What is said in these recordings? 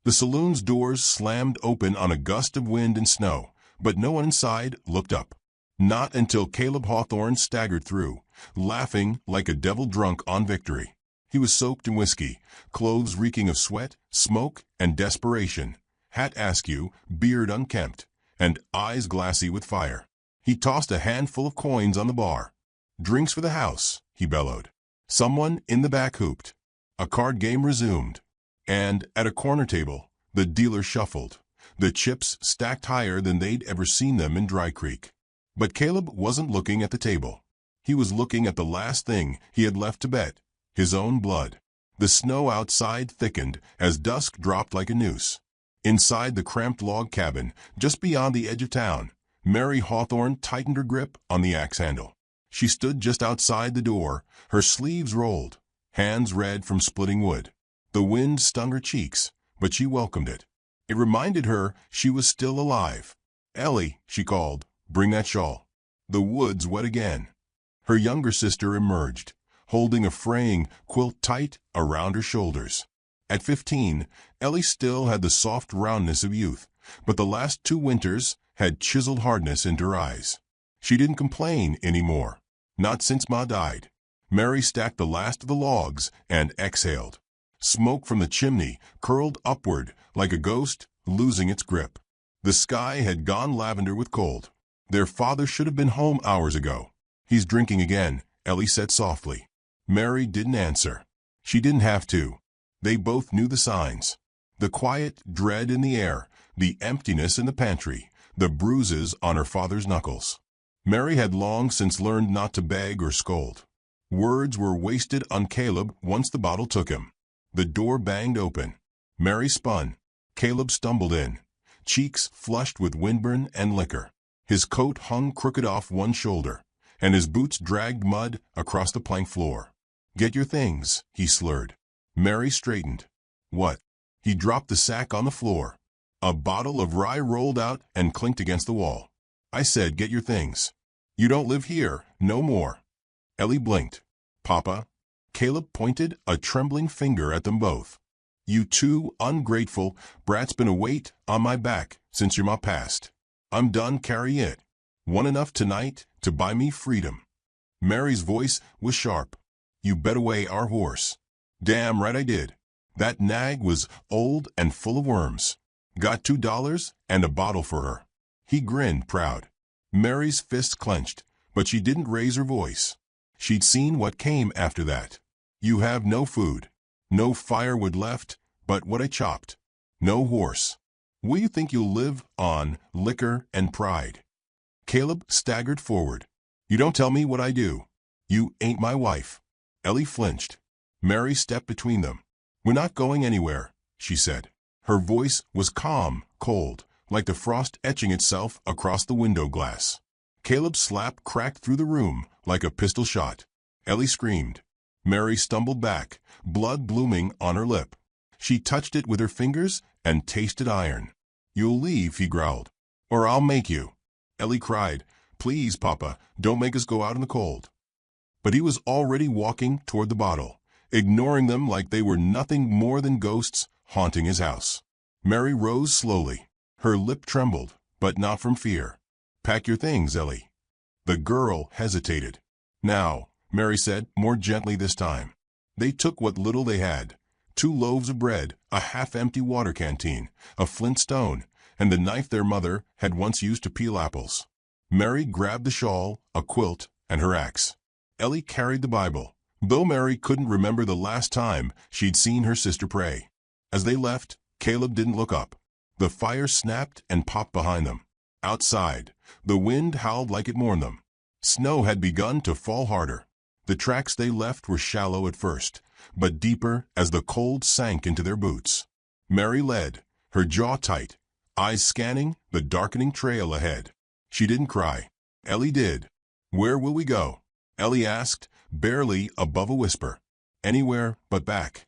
The saloon's doors slammed open on a gust of wind and snow, but no one inside looked up. Not until Caleb Hawthorne staggered through, laughing like a devil drunk on victory. He was soaked in whiskey, clothes reeking of sweat, smoke, and desperation, hat askew, beard unkempt, and eyes glassy with fire. He tossed a handful of coins on the bar. "Drinks for the house," he bellowed. Someone in the back hooped. A card game resumed. And at a corner table, the dealer shuffled, the chips stacked higher than they'd ever seen them in Dry Creek. But Caleb wasn't looking at the table. He was looking at the last thing he had left to bet, his own blood. The snow outside thickened as dusk dropped like a noose. Inside the cramped log cabin, just beyond the edge of town, Mary Hawthorne tightened her grip on the axe handle. She stood just outside the door, her sleeves rolled, hands red from splitting wood. The wind stung her cheeks, but she welcomed it. It reminded her she was still alive. "Ellie," she called, "bring that shawl." The woods wet again. Her younger sister emerged, holding a fraying quilt tight around her shoulders. At 15, Ellie still had the soft roundness of youth, but the last 2 winters had chiseled hardness into her eyes. She didn't complain anymore, not since Ma died. Mary stacked the last of the logs and exhaled. Smoke from the chimney curled upward like a ghost losing its grip. The sky had gone lavender with cold. Their father should have been home hours ago. "He's drinking again," Ellie said softly. Mary didn't answer. She didn't have to. They both knew the signs. The quiet dread in the air, the emptiness in the pantry, the bruises on her father's knuckles. Mary had long since learned not to beg or scold. Words were wasted on Caleb once the bottle took him. The door banged open. Mary spun. Caleb stumbled in, cheeks flushed with windburn and liquor. His coat hung crooked off one shoulder, and his boots dragged mud across the plank floor. "Get your things," he slurred. Mary straightened. "What?" He dropped the sack on the floor. A bottle of rye rolled out and clinked against the wall. "I said get your things. You don't live here, no more." Ellie blinked. "Papa?" Caleb pointed a trembling finger at them both. "You two ungrateful brats been a weight on my back since your ma passed. I'm done carrying it. Want enough tonight to buy me freedom." Mary's voice was sharp. "You bet away our horse." "Damn right I did. That nag was old and full of worms. Got $2 and a bottle for her." He grinned proud. Mary's fists clenched, but she didn't raise her voice. She'd seen what came after that. "You have no food, no firewood left but what I chopped, no horse. Will you think you'll live on liquor and pride?" Caleb staggered forward. "You don't tell me what I do. You ain't my wife." Ellie flinched. Mary stepped between them. "We're not going anywhere," she said. Her voice was calm, cold, like the frost etching itself across the window glass. Caleb's slap cracked through the room like a pistol shot. Ellie screamed. Mary stumbled back, blood blooming on her lip. She touched it with her fingers and tasted iron. "You'll leave," he growled, "or I'll make you." Ellie cried, "Please, Papa, don't make us go out in the cold." But he was already walking toward the bottle, ignoring them like they were nothing more than ghosts haunting his house. Mary rose slowly. Her lip trembled, but not from fear. "Pack your things, Ellie." The girl hesitated. "Now," Mary said, more gently this time. They took what little they had. 2 loaves of bread, a half-empty water canteen, a flint stone, and the knife their mother had once used to peel apples. Mary grabbed the shawl, a quilt, and her axe. Ellie carried the Bible, though Mary couldn't remember the last time she'd seen her sister pray. As they left, Caleb didn't look up. The fire snapped and popped behind them. Outside, the wind howled like it mourned them. Snow had begun to fall harder. The tracks they left were shallow at first, but deeper as the cold sank into their boots. Mary led, her jaw tight, eyes scanning the darkening trail ahead. She didn't cry. Ellie did. "Where will we go?" Ellie asked, barely above a whisper. "Anywhere but back."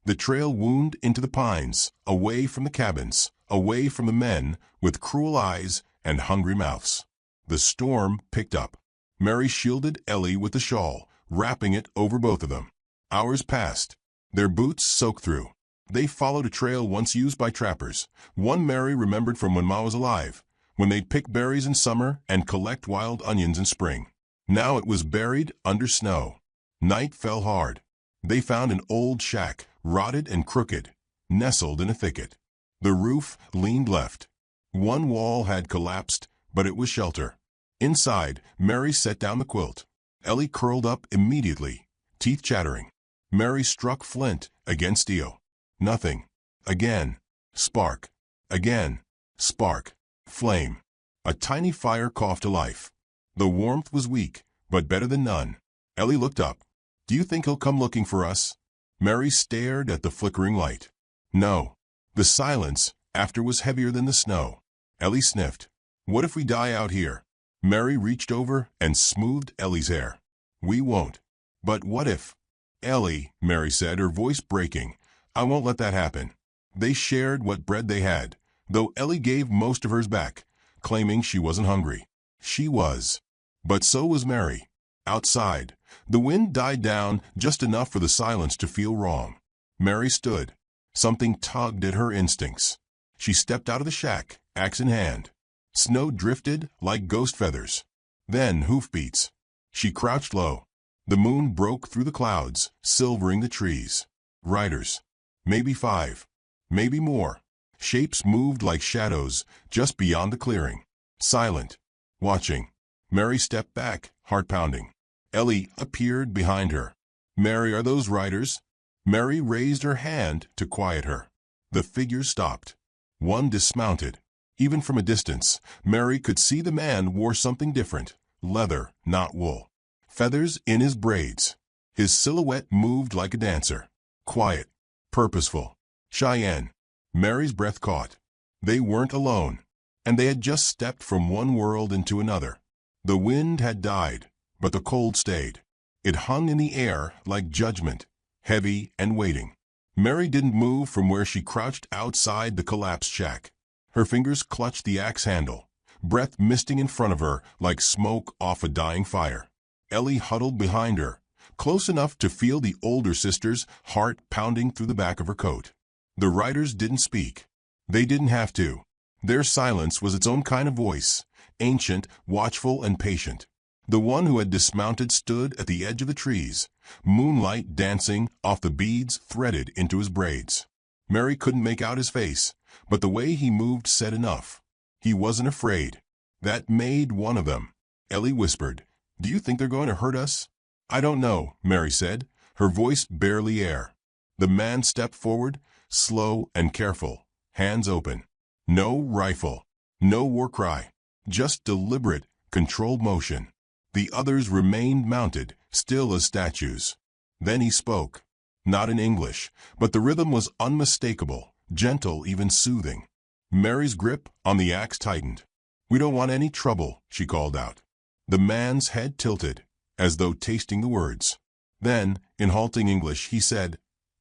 The trail wound into the pines, away from the cabins, away from the men with cruel eyes and hungry mouths. The storm picked up. Mary shielded Ellie with the shawl, wrapping it over both of them. Hours passed. Their boots soaked through. They followed a trail once used by trappers, one Mary remembered from when Ma was alive, when they'd pick berries in summer and collect wild onions in spring. Now it was buried under snow. Night fell hard. They found an old shack, rotted and crooked, nestled in a thicket. The roof leaned left. One wall had collapsed, but it was shelter. Inside, Mary set down the quilt. Ellie curled up immediately, teeth chattering. Mary struck flint against steel. Nothing. Again. Spark. Again. Spark. Flame. A tiny fire coughed to life. The warmth was weak, but better than none. Ellie looked up. "Do you think he'll come looking for us?" Mary stared at the flickering light. No. The silence after was heavier than the snow. Ellie sniffed. "What if we die out here?" Mary reached over and smoothed Ellie's hair. "We won't." "But what if?" "Ellie," Mary said, her voice breaking, "I won't let that happen." They shared what bread they had, though Ellie gave most of hers back, claiming she wasn't hungry. She was. But so was Mary. Outside, the wind died down just enough for the silence to feel wrong. Mary stood. Something tugged at her instincts. She stepped out of the shack, axe in hand. Snow drifted like ghost feathers. Then hoofbeats. She crouched low. The moon broke through the clouds, silvering the trees. Riders. Maybe 5. Maybe more. Shapes moved like shadows just beyond the clearing. Silent. Watching. Mary stepped back, heart pounding. Ellie appeared behind her. "Mary, are those riders?" Mary raised her hand to quiet her. The figures stopped. One dismounted. Even from a distance, Mary could see the man wore something different. Leather, not wool. Feathers in his braids. His silhouette moved like a dancer. Quiet. Purposeful. Cheyenne. Mary's breath caught. They weren't alone. And they had just stepped from one world into another. The wind had died, but the cold stayed. It hung in the air like judgment, heavy and waiting. Mary didn't move from where she crouched outside the collapsed shack. Her fingers clutched the axe handle, breath misting in front of her like smoke off a dying fire. Ellie huddled behind her, close enough to feel the older sister's heart pounding through the back of her coat. The riders didn't speak. They didn't have to. Their silence was its own kind of voice, ancient, watchful, and patient. The one who had dismounted stood at the edge of the trees, moonlight dancing off the beads threaded into his braids. Mary couldn't make out his face, but the way he moved said enough. He wasn't afraid. That made one of them. Ellie whispered, "Do you think they're going to hurt us?" "I don't know," Mary said, her voice barely air. The man stepped forward, slow and careful, hands open. No rifle, no war cry, just deliberate, controlled motion. The others remained mounted, still as statues. Then he spoke. Not in English, but the rhythm was unmistakable, gentle, even soothing. Mary's grip on the axe tightened. "We don't want any trouble," she called out. The man's head tilted, as though tasting the words. Then, in halting English, he said,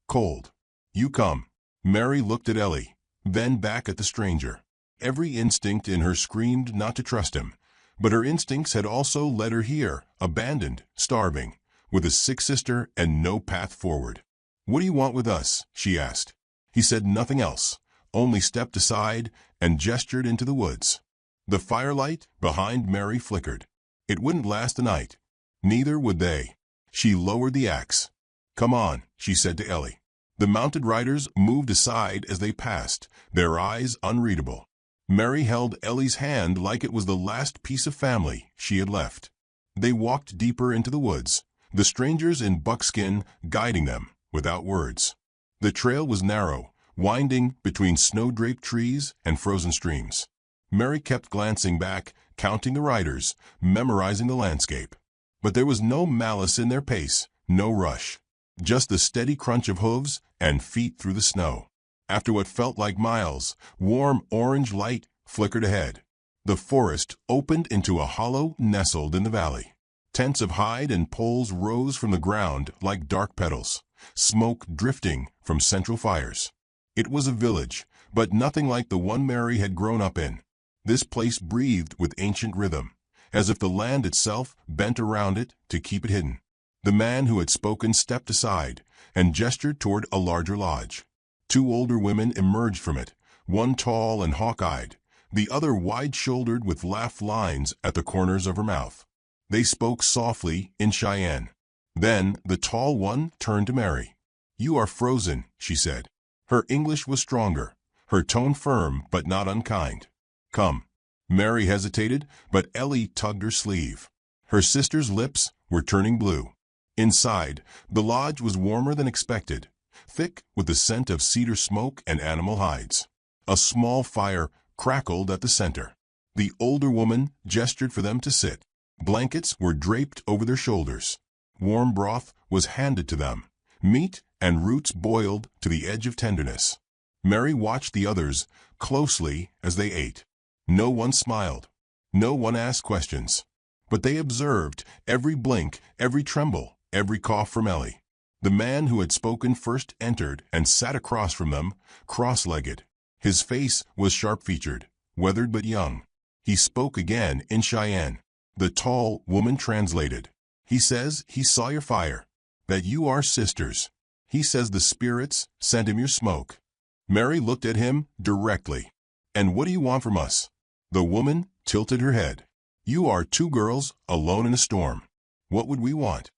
"Cold. You come." Mary looked at Ellie, then back at the stranger. Every instinct in her screamed not to trust him, but her instincts had also led her here, abandoned, starving, with a sick sister and no path forward. "What do you want with us?" she asked. He said nothing else, only stepped aside and gestured into the woods. The firelight behind Mary flickered. It wouldn't last the night. Neither would they. She lowered the axe. "Come on," she said to Ellie. The mounted riders moved aside as they passed, their eyes unreadable. Mary held Ellie's hand like it was the last piece of family she had left. They walked deeper into the woods, the strangers in buckskin guiding them without words. The trail was narrow, winding between snow-draped trees and frozen streams. Mary kept glancing back, counting the riders, memorizing the landscape. But there was no malice in their pace, no rush. Just the steady crunch of hooves and feet through the snow. After what felt like miles, warm orange light flickered ahead. The forest opened into a hollow nestled in the valley. Tents of hide and poles rose from the ground like dark petals, smoke drifting from central fires. It was a village, but nothing like the one Mary had grown up in. This place breathed with ancient rhythm, as if the land itself bent around it to keep it hidden. The man who had spoken stepped aside and gestured toward a larger lodge. Two older women emerged from it, one tall and hawk-eyed, the other wide-shouldered with laugh lines at the corners of her mouth. They spoke softly in Cheyenne. Then the tall one turned to Mary. "You are frozen," she said. Her English was stronger, her tone firm but not unkind. "Come." Mary hesitated, but Ellie tugged her sleeve. Her sister's lips were turning blue. Inside, the lodge was warmer than expected, thick with the scent of cedar smoke and animal hides. A small fire crackled at the center. The older woman gestured for them to sit. Blankets were draped over their shoulders. Warm broth was handed to them, meat and roots boiled to the edge of tenderness. Mary watched the others closely as they ate. No one smiled. No one asked questions. But they observed every blink, every tremble, every cough from Ellie. The man who had spoken first entered and sat across from them, cross-legged. His face was sharp-featured, weathered but young. He spoke again in Cheyenne. The tall woman translated. "He says he saw your fire, that you are sisters. He says the spirits sent him your smoke." Mary looked at him directly. "And what do you want from us?" The woman tilted her head. "You are two girls alone in a storm. What would we want?"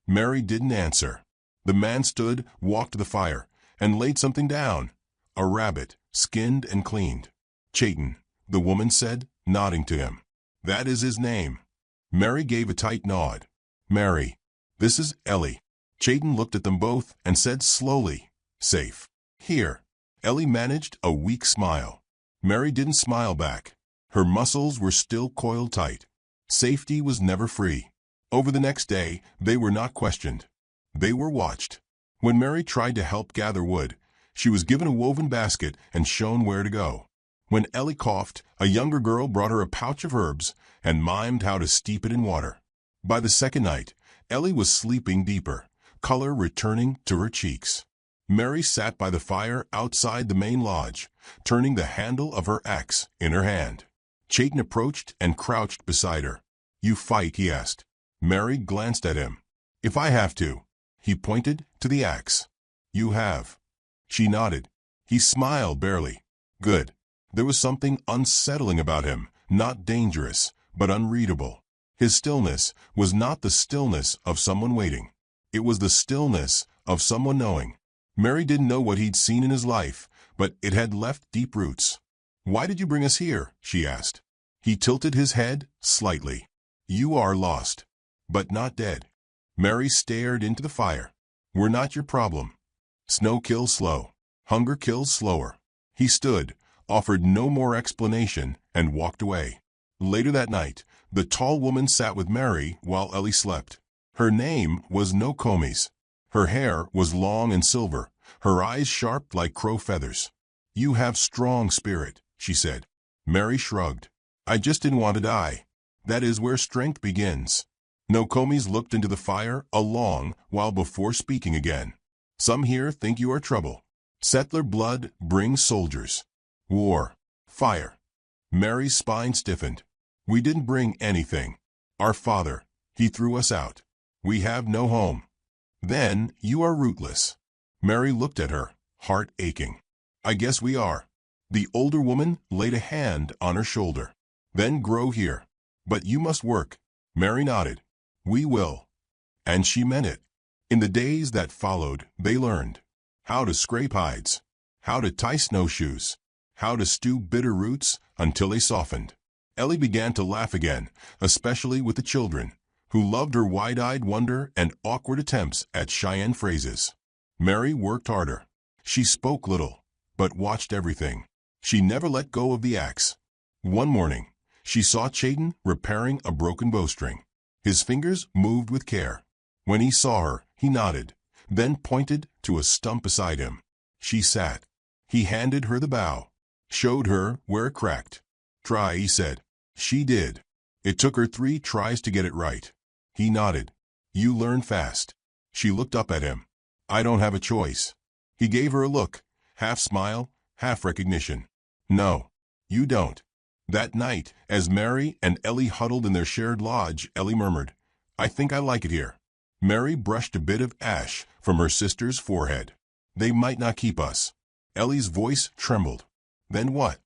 Mary didn't answer. The man stood, walked to the fire, and laid something down. A rabbit, skinned and cleaned. "Cheyenne," the woman said, nodding to him. "That is his name." Mary gave a tight nod. "Mary, this is Ellie." Cheyenne looked at them both and said slowly, "Safe. Here." Ellie managed a weak smile. Mary didn't smile back. Her muscles were still coiled tight. Safety was never free. Over the next day, they were not questioned. They were watched. When Mary tried to help gather wood, she was given a woven basket and shown where to go. When Ellie coughed, a younger girl brought her a pouch of herbs and mimed how to steep it in water. By the second night, Ellie was sleeping deeper, color returning to her cheeks. Mary sat by the fire outside the main lodge, turning the handle of her axe in her hand. Cheyenne approached and crouched beside her. "You fight?" he asked. Mary glanced at him. "If I have to." He pointed to the axe. "You have." She nodded. He smiled barely. "Good." There was something unsettling about him, not dangerous, but unreadable. His stillness was not the stillness of someone waiting. It was the stillness of someone knowing. Mary didn't know what he'd seen in his life, but it had left deep roots. "Why did you bring us here?" she asked. He tilted his head slightly. "You are lost, but not dead." Mary stared into the fire. "We're not your problem. Snow kills slow. Hunger kills slower." He stood, offered no more explanation, and walked away. Later that night, the tall woman sat with Mary while Ellie slept. Her name was Nokomi's. Her hair was long and silver, her eyes sharp like crow feathers. "You have strong spirit," she said. Mary shrugged. "I just didn't want to die. That is where strength begins." Nokomi's looked into the fire a long while before speaking again. "Some here think you are trouble. Settler blood brings soldiers. War. Fire." Mary's spine stiffened. "We didn't bring anything. Our father, he threw us out. We have no home." "Then you are rootless." Mary looked at her, heart aching. "I guess we are." The older woman laid a hand on her shoulder. "Then grow here. But you must work." Mary nodded. "We will." And she meant it. In the days that followed, they learned how to scrape hides, how to tie snowshoes, how to stew bitter roots until they softened. Ellie began to laugh again, especially with the children, who loved her wide-eyed wonder and awkward attempts at Cheyenne phrases. Mary worked harder. She spoke little, but watched everything. She never let go of the axe. One morning, she saw Cheyenne repairing a broken bowstring. His fingers moved with care. When he saw her, he nodded, then pointed to a stump beside him. She sat. He handed her the bow, showed her where it cracked. "Try," he said. She did. It took her 3 tries to get it right. He nodded. "You learn fast." She looked up at him. "I don't have a choice." He gave her a look, half smile, half recognition. "No, you don't." That night, as Mary and Ellie huddled in their shared lodge, Ellie murmured, "I think I like it here." Mary brushed a bit of ash from her sister's forehead. "They might not keep us." Ellie's voice trembled. Then what?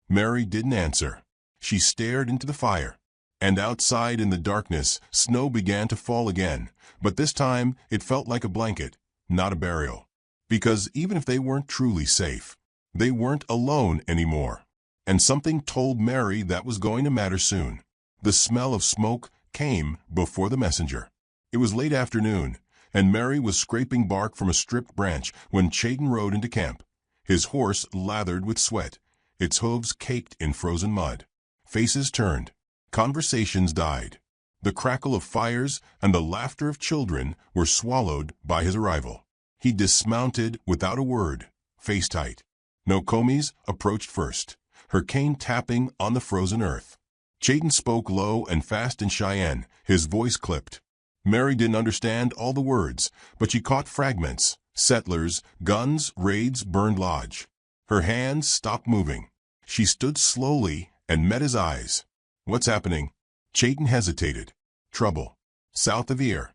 Mary didn't answer. She stared into the fire. And outside in the darkness, snow began to fall again, but this time it felt like a blanket, not a burial. Because even if they weren't truly safe, they weren't alone anymore. And something told Mary that was going to matter soon. The smell of smoke came before the messenger. It was late afternoon, and Mary was scraping bark from a stripped branch when Cheyenne rode into camp. His horse lathered with sweat, its hooves caked in frozen mud. Faces turned. Conversations died. The crackle of fires and the laughter of children were swallowed by his arrival. He dismounted without a word, face tight. Nokomis approached first, her cane tapping on the frozen earth. Cheyenne spoke low and fast in Cheyenne, his voice clipped. Mary didn't understand all the words, but she caught fragments: settlers, guns, raids, burned lodge. Her hands stopped moving. She stood slowly and met his eyes. What's happening? Cheyenne hesitated. Trouble. South of here.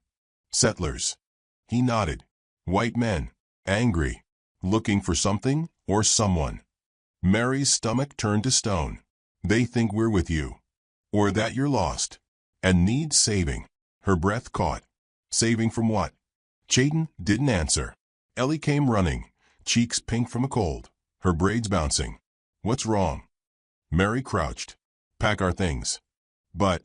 Settlers. He nodded. White men. Angry. Looking for something or someone. Mary's stomach turned to stone. They think we're with you. Or that you're lost. And need saving. Her breath caught. Saving from what? Cheyenne didn't answer. Ellie came running, cheeks pink from a cold, her braids bouncing. What's wrong? Mary crouched. Pack our things. But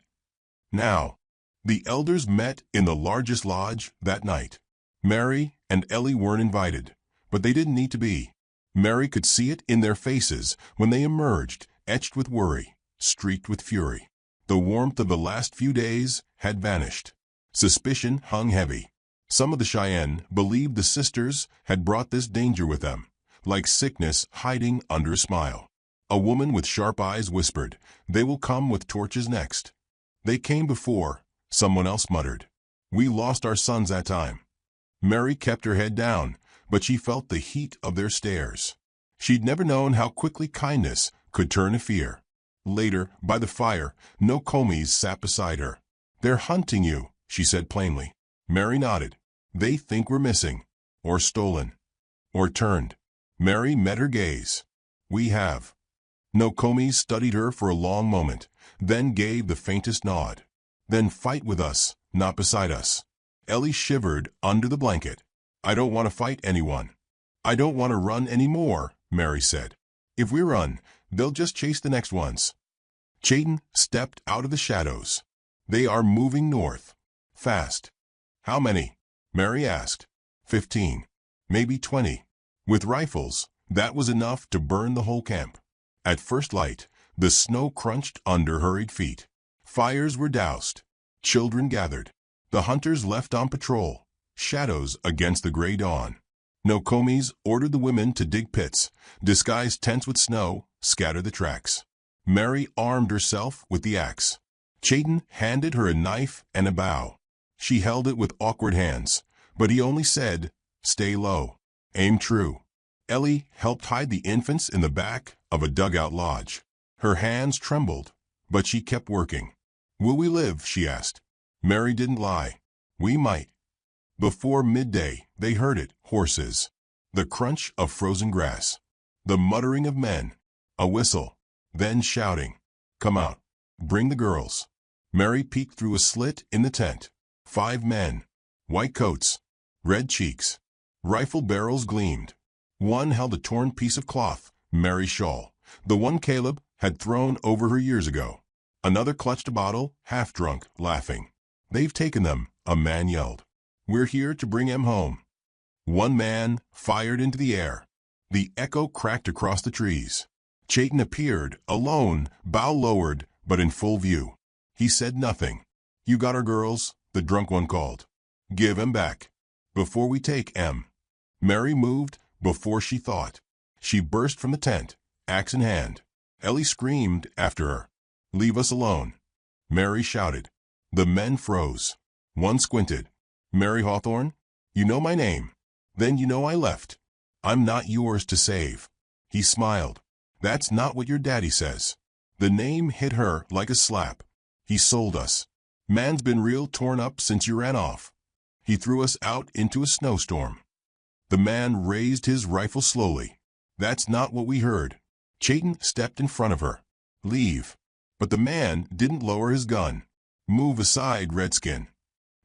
now, the elders met in the largest lodge that night. Mary and Ellie weren't invited, but they didn't need to be. Mary could see it in their faces when they emerged, etched with worry, streaked with fury. The warmth of the last few days had vanished. Suspicion hung heavy. Some of the Cheyenne believed the sisters had brought this danger with them, like sickness hiding under a smile. A woman with sharp eyes whispered, "They will come with torches next." They came before, someone else muttered. "We lost our sons that time." Mary kept her head down, but she felt the heat of their stares. She'd never known how quickly kindness could turn to fear. Later, by the fire, Nokomis sat beside her. "They're hunting you," she said plainly. Mary nodded. "They think we're missing, or stolen, or turned." Mary met her gaze. "We have." Nokomis studied her for a long moment, then gave the faintest nod. "Then fight with us, not beside us." Ellie shivered under the blanket. "I don't want to fight anyone." "I don't want to run anymore," Mary said. "If we run, they'll just chase the next ones." Cheyenne stepped out of the shadows. "They are moving north. Fast." "How many?" Mary asked. 15. Maybe 20. With rifles, that was enough to burn the whole camp. At first light, the snow crunched under hurried feet. Fires were doused. Children gathered. The hunters left on patrol, shadows against the gray dawn. Nokomis ordered the women to dig pits, disguise tents with snow, scatter the tracks. Mary armed herself with the axe. Cheyenne handed her a knife and a bow. She held it with awkward hands, but he only said, "Stay low. Aim true." Ellie helped hide the infants in the back of a dugout lodge. Her hands trembled, but she kept working. "Will we live?" she asked. Mary didn't lie. "We might." Before midday, they heard it, horses. The crunch of frozen grass. The muttering of men. A whistle. Then shouting. "Come out. Bring the girls." Mary peeked through a slit in the tent. 5 men. White coats. Red cheeks. Rifle barrels gleamed. One held a torn piece of cloth, Mary's shawl, the one Caleb had thrown over her years ago. Another clutched a bottle, half drunk, laughing. "They've taken them," a man yelled. "We're here to bring him home." One man fired into the air. The echo cracked across the trees. Cheyenne appeared, alone, bow lowered, but in full view. He said nothing. "You got our girls?" the drunk one called. "Give 'em back. Before we take 'em." Mary moved before she thought. She burst from the tent, axe in hand. Ellie screamed after her. "Leave us alone." Mary shouted. The men froze. One squinted. "Mary Hawthorne? You know my name. Then you know I left. I'm not yours to save." He smiled. "That's not what your daddy says." The name hit her like a slap. "He sold us. Man's been real torn up since you ran off. He threw us out into a snowstorm." The man raised his rifle slowly. That's not what we heard. Cheyenne stepped in front of her. Leave. But the man didn't lower his gun. Move aside, Redskin.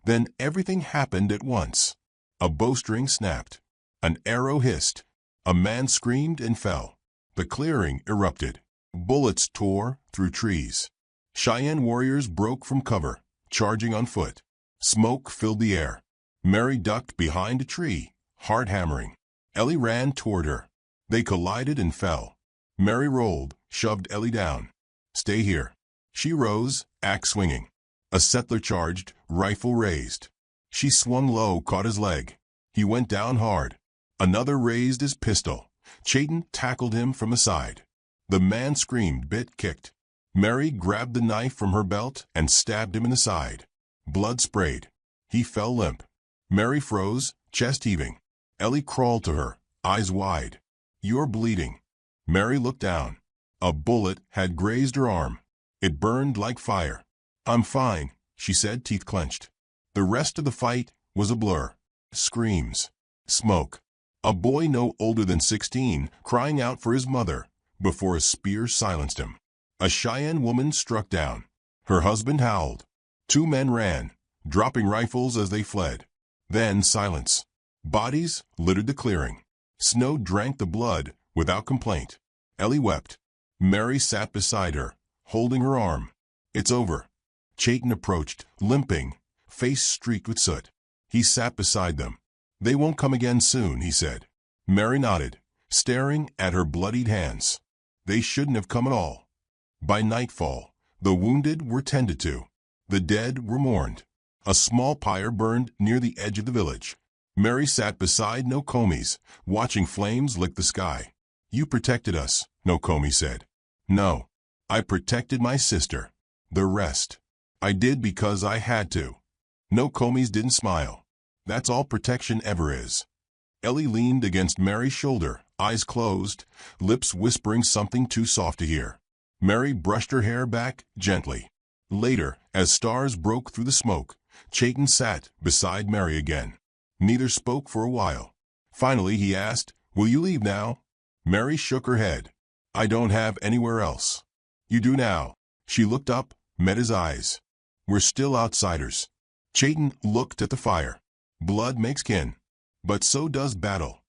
Then everything happened at once. A bowstring snapped. An arrow hissed. A man screamed and fell. The clearing erupted. Bullets tore through trees. Cheyenne warriors broke from cover, charging on foot. Smoke filled the air. Mary ducked behind a tree, heart hammering. Ellie ran toward her. They collided and fell. Mary rolled, shoved Ellie down. Stay here. She rose, axe swinging. A settler charged, rifle raised. She swung low, caught his leg. He went down hard. Another raised his pistol. Cheyenne tackled him from the side. The man screamed, bit, kicked. Mary grabbed the knife from her belt and stabbed him in the side. Blood sprayed. He fell limp. Mary froze, chest heaving. Ellie crawled to her, eyes wide. You're bleeding. Mary looked down. A bullet had grazed her arm. It burned like fire. I'm fine, she said, teeth clenched. The rest of the fight was a blur. Screams. Smoke. A boy no older than 16 crying out for his mother before a spear silenced him. A Cheyenne woman struck down. Her husband howled. 2 men ran, dropping rifles as they fled. Then silence. Bodies littered the clearing. Snow drank the blood without complaint. Ellie wept. Mary sat beside her, holding her arm. It's over. Cheyenne approached, limping, face streaked with soot. He sat beside them. They won't come again soon, he said. Mary nodded, staring at her bloodied hands. They shouldn't have come at all. By nightfall, the wounded were tended to. The dead were mourned. A small pyre burned near the edge of the village. Mary sat beside Nokomi's, watching flames lick the sky. You protected us, Nokomi said. No, I protected my sister. The rest. I did because I had to. Nokomi's didn't smile. That's all protection ever is. Ellie leaned against Mary's shoulder, eyes closed, lips whispering something too soft to hear. Mary brushed her hair back gently. Later, as stars broke through the smoke, Cheyenne sat beside Mary again. Neither spoke for a while. Finally, he asked, Will you leave now? Mary shook her head. I don't have anywhere else. You do now. She looked up, met his eyes. We're still outsiders. Cheyenne looked at the fire. Blood makes kin. But so does battle.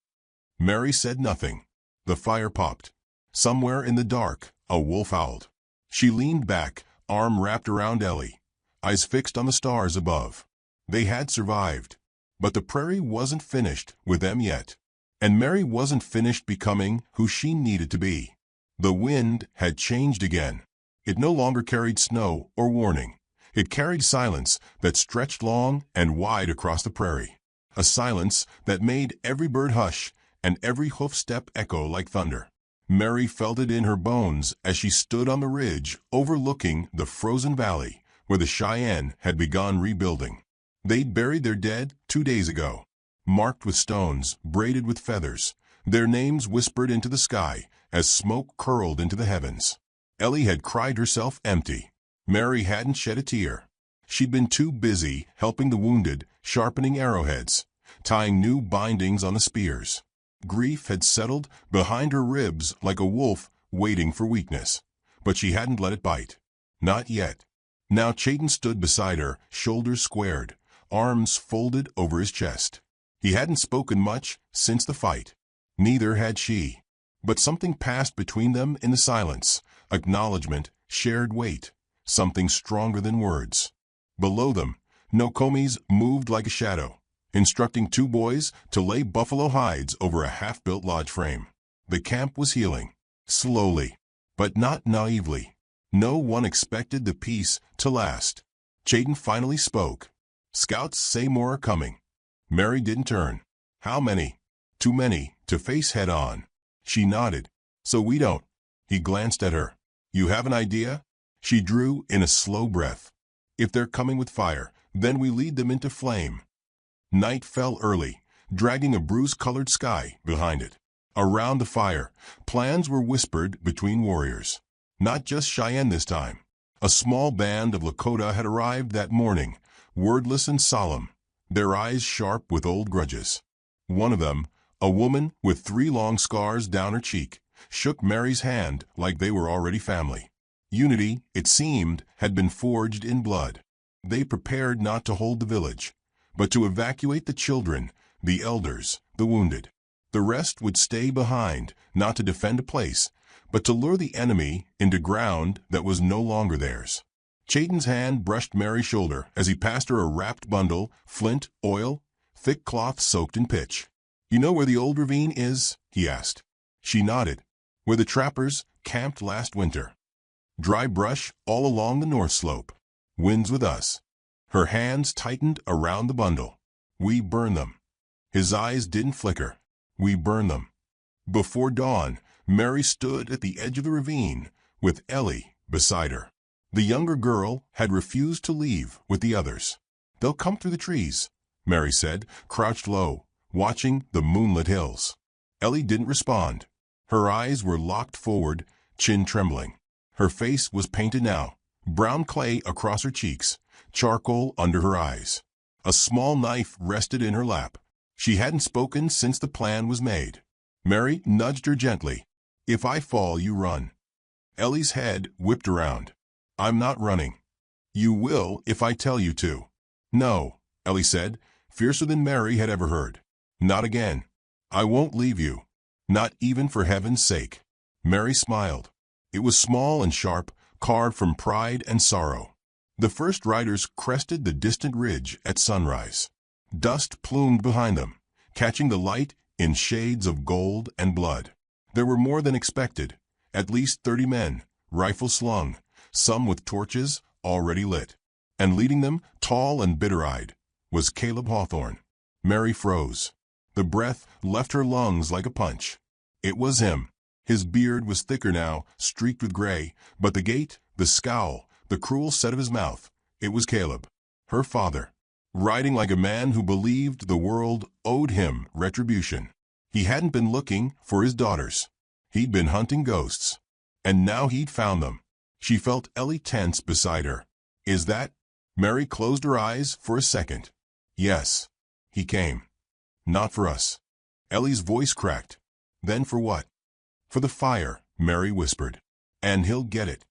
Mary said nothing. The fire popped. Somewhere in the dark, a wolf howled. She leaned back, arm wrapped around Ellie, eyes fixed on the stars above. They had survived. But the prairie wasn't finished with them yet. And Mary wasn't finished becoming who she needed to be. The wind had changed again. It no longer carried snow or warning. It carried silence that stretched long and wide across the prairie. A silence that made every bird hush and every hoof step echo like thunder. Mary felt it in her bones as she stood on the ridge overlooking the frozen valley where the Cheyenne had begun rebuilding. They'd buried their dead 2 days ago, marked with stones, braided with feathers, their names whispered into the sky as smoke curled into the heavens. Ellie had cried herself empty. Mary hadn't shed a tear. She'd been too busy helping the wounded, sharpening arrowheads, tying new bindings on the spears. Grief had settled behind her ribs like a wolf waiting for weakness. But she hadn't let it bite. Not yet. Now Cheyenne stood beside her, shoulders squared, arms folded over his chest. He hadn't spoken much since the fight. Neither had she. But something passed between them in the silence, acknowledgement, shared weight, something stronger than words. Below them, Nokomi's moved like a shadow, instructing 2 boys to lay buffalo hides over a half-built lodge frame. The camp was healing, slowly, but not naively. No one expected the peace to last. Cheyenne finally spoke. Scouts say more are coming. Mary didn't turn. How many? Too many to face head-on. She nodded. So we don't. He glanced at her. You have an idea? She drew in a slow breath. If they're coming with fire, then we lead them into flame. Night fell early, dragging a bruise-colored sky behind it. Around the fire, plans were whispered between warriors. Not just Cheyenne this time. A small band of Lakota had arrived that morning, wordless and solemn, their eyes sharp with old grudges. One of them, A woman with 3 long scars down her cheek shook Mary's hand like they were already family. Unity, it seemed, had been forged in blood. They prepared not to hold the village, but to evacuate the children, the elders, the wounded. The rest would stay behind, not to defend a place, but to lure the enemy into ground that was no longer theirs. Chayton's hand brushed Mary's shoulder as he passed her a wrapped bundle, flint, oil, thick cloth soaked in pitch. "You know where the old ravine is?" he asked. She nodded. "Where the trappers camped last winter. Dry brush all along the north slope. Wind's with us." Her hands tightened around the bundle. "We burn them." His eyes didn't flicker. "We burn them." Before dawn, Mary stood at the edge of the ravine with Ellie beside her. The younger girl had refused to leave with the others. "They'll come through the trees," Mary said, crouched low, watching the moonlit hills. Ellie didn't respond. Her eyes were locked forward, chin trembling. Her face was painted now, brown clay across her cheeks, charcoal under her eyes. A small knife rested in her lap. She hadn't spoken since the plan was made. Mary nudged her gently. "If I fall, you run." Ellie's head whipped around. "I'm not running." "You will if I tell you to." "No," Ellie said, fiercer than Mary had ever heard. "Not again. I won't leave you. Not even for heaven's sake." Mary smiled. It was small and sharp, carved from pride and sorrow. The first riders crested the distant ridge at sunrise. Dust plumed behind them, catching the light in shades of gold and blood. There were more than expected, at least 30 men, rifles slung, some with torches already lit. And leading them, tall and bitter-eyed, was Caleb Hawthorne. Mary froze. The breath left her lungs like a punch. It was him. His beard was thicker now, streaked with gray, but the gait, the scowl, the cruel set of his mouth, it was Caleb, her father, riding like a man who believed the world owed him retribution. He hadn't been looking for his daughters. He'd been hunting ghosts. And now he'd found them. She felt Ellie tense beside her. "Is that?" Mary closed her eyes for a second. "Yes. He came. Not for us." Ellie's voice cracked. "Then for what?" "For the fire," Mary whispered. "And he'll get it."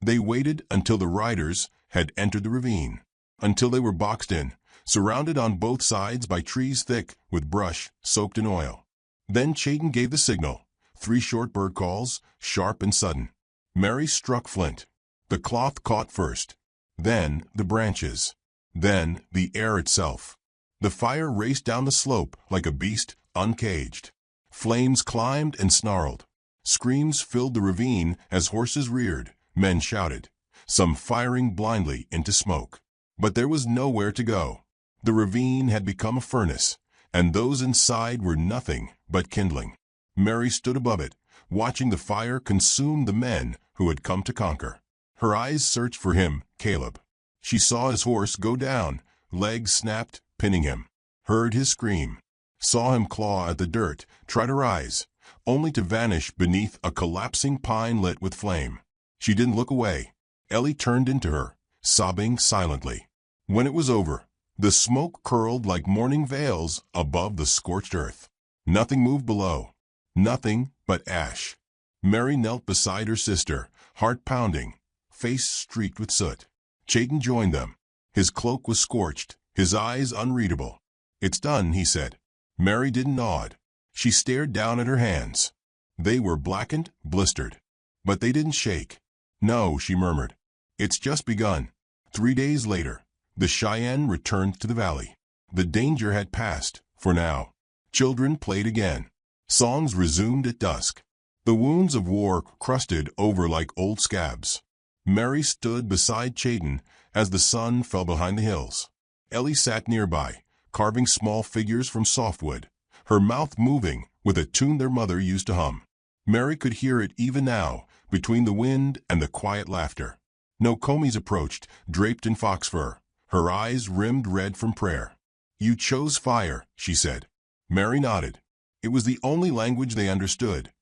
They waited until the riders had entered the ravine, until they were boxed in, surrounded on both sides by trees thick with brush soaked in oil. Then Chayton gave the signal, 3 short bird calls, sharp and sudden. Mary struck flint. The cloth caught first, then the branches, then the air itself. The fire raced down the slope like a beast uncaged. Flames climbed and snarled. Screams filled the ravine as horses reared, men shouted, some firing blindly into smoke. But there was nowhere to go. The ravine had become a furnace, and those inside were nothing but kindling. Mary stood above it, watching the fire consume the men who had come to conquer. Her eyes searched for him, Caleb. She saw his horse go down, legs snapped, pinning him. Heard his scream. Saw him claw at the dirt, try to rise, only to vanish beneath a collapsing pine lit with flame. She didn't look away. Ellie turned into her, sobbing silently. When it was over, the smoke curled like morning veils above the scorched earth. Nothing moved below. Nothing but ash. Mary knelt beside her sister, heart pounding, face streaked with soot. Chayton joined them. His cloak was scorched, his eyes unreadable. "It's done," he said. Mary didn't nod. She stared down at her hands. They were blackened, blistered. But they didn't shake. "No," she murmured. "It's just begun." 3 days later, the Cheyenne returned to the valley. The danger had passed, for now. Children played again. Songs resumed at dusk. The wounds of war crusted over like old scabs. Mary stood beside Chayton as the sun fell behind the hills. Ellie sat nearby, carving small figures from softwood, her mouth moving with a tune their mother used to hum. Mary could hear it even now, between the wind and the quiet laughter. Nokomis approached, draped in fox fur, her eyes rimmed red from prayer. "You chose fire," she said. Mary nodded. It was the only language they understood.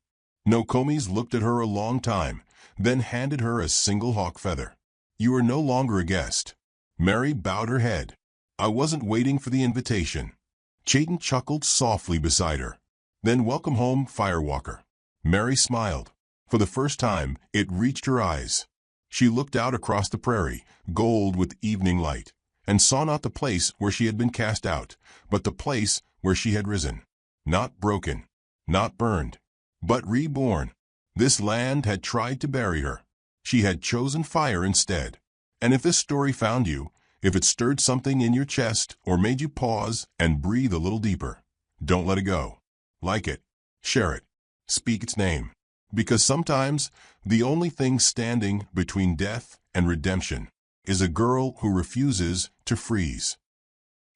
Nokomis looked at her a long time, then handed her a single hawk feather. "You are no longer a guest." Mary bowed her head. "I wasn't waiting for the invitation." Chayton chuckled softly beside her. Then welcome home, Firewalker. Mary smiled. For the first time, it reached her eyes. She looked out across the prairie, gold with evening light, and saw not the place where she had been cast out, but the place where she had risen. Not broken, not burned, but reborn. This land had tried to bury her. She had chosen fire instead. And if this story found you, if it stirred something in your chest or made you pause and breathe a little deeper, don't let it go. Like it, share it, speak its name. Because sometimes the only thing standing between death and redemption is a girl who refuses to freeze.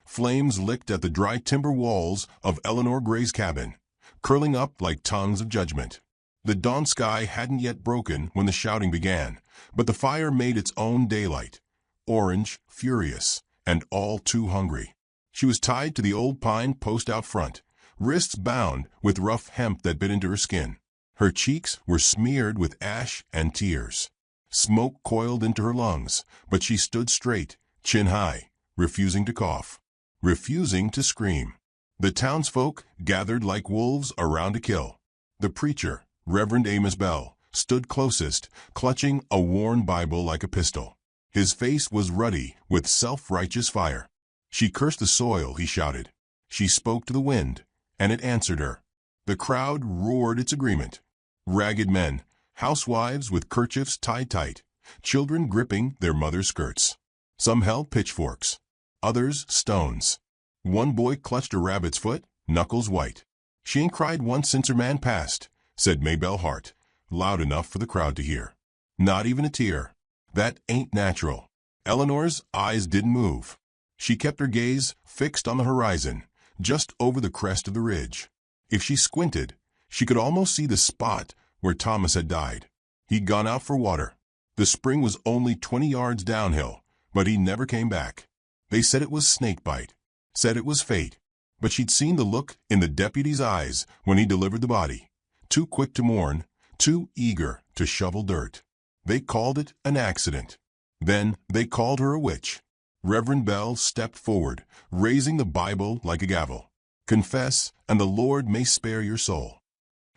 Flames licked at the dry timber walls of Eleanor Gray's cabin, curling up like tongues of judgment. The dawn sky hadn't yet broken when the shouting began, but the fire made its own daylight, orange, furious, and all too hungry. She was tied to the old pine post out front, wrists bound with rough hemp that bit into her skin. Her cheeks were smeared with ash and tears. Smoke coiled into her lungs, but she stood straight, chin high, refusing to cough, refusing to scream. The townsfolk gathered like wolves around a kill. The preacher, Reverend Amos Bell, stood closest, clutching a worn Bible like a pistol. His face was ruddy with self-righteous fire. She cursed the soil, he shouted. She spoke to the wind, and it answered her. The crowd roared its agreement. Ragged men, housewives with kerchiefs tied tight, children gripping their mothers' skirts. Some held pitchforks, others stones. One boy clutched a rabbit's foot, knuckles white. She ain't cried once since her man passed, said Maybelle Hart, loud enough for the crowd to hear. Not even a tear. That ain't natural. Eleanor's eyes didn't move. She kept her gaze fixed on the horizon, just over the crest of the ridge. If she squinted, she could almost see the spot where Thomas had died. He'd gone out for water. The spring was only 20 yards downhill, but he never came back. They said it was snakebite, said it was fate, but she'd seen the look in the deputy's eyes when he delivered the body. Too quick to mourn, too eager to shovel dirt. They called it an accident. Then they called her a witch. Reverend Bell stepped forward, raising the Bible like a gavel. Confess, and the Lord may spare your soul.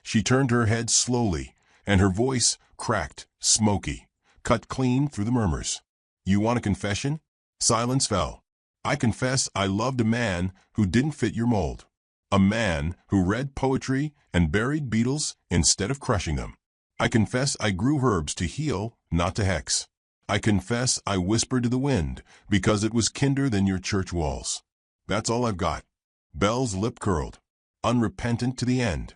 She turned her head slowly, and her voice cracked, smoky, cut clean through the murmurs. You want a confession? Silence fell. I confess I loved a man who didn't fit your mold. A man who read poetry and buried beetles instead of crushing them. I confess I grew herbs to heal, not to hex. I confess I whispered to the wind because it was kinder than your church walls. That's all I've got. Bell's lip curled, unrepentant to the end.